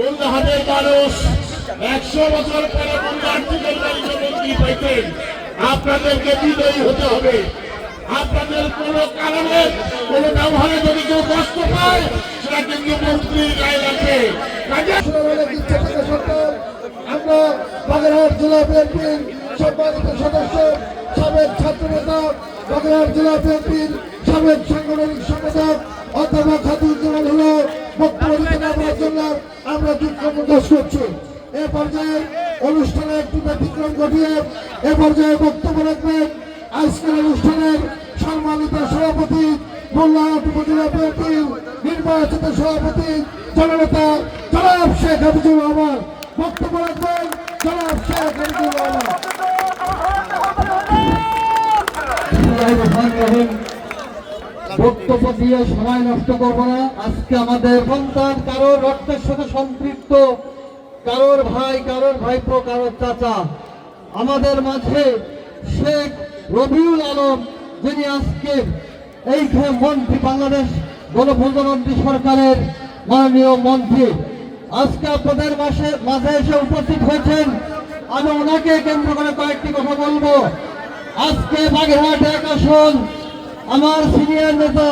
উল্লাহাটের মানুষ 100 বছর পরে পুনরার্থিকের মুক্তি পাইতেন। আপনাদেরকে বিজয়ী হতে হবে। আপনাদের কোনো কারণে কোনো ব্যবহারে যদি কেউ কষ্ট পায় সেটা কিন্তু মন্ত্রীর গায়ে লাগবে। আমরা বাগেরহাট জেলা বিএনপির সম্মানিত সদস্য সাবেক ছাত্রনেতা বাগেরহাট জেলা বিএনপির সাবেক সাংগঠনিক সম্পাদক অধ্যাপক খাদিজুজ্জামান হলো বক্তব্য দিতে না পারার জন্য আমরা দুঃখ প্রকাশ করছি। এ পর্যায়ে অনুষ্ঠানে একটু ব্যতিক্রম ঘটিয়ে এ পর্যায়ে বক্তব্য রাখবেন আজকের অনুষ্ঠানের সম্মানিত সভাপতি মোল্লাহাট উপজেলা বিএনপির নির্বাচিত সভাপতি জননেতা জনাব শেখ হাফিজুর রহমান। বক্তব্য রাখবেন জনাব শেখ হাফিজুর রহমান। বক্তব্য দিয়ে সময় নষ্ট করবো না। আজকে আমাদের সন্তান কারোর রক্তের সাথে সম্পৃক্ত, কারোর ভাই, কারোর ভাইপো, কারোর চাচা, আমাদের মাঝে শেখ রবিউল আলম, যিনি আজকে এই মন্ত্রী, বাংলাদেশ গণপ্রজাতন্ত্রী সরকারের মাননীয় মন্ত্রী, আজকে আপনাদের মাঝে এসে উপস্থিত হয়েছেন। আমি ওনাকে কেন্দ্র করে কয়েকটি কথা বলবো। আজকে বাগেরহাট 1 আসন আমার সিনিয়র নেতা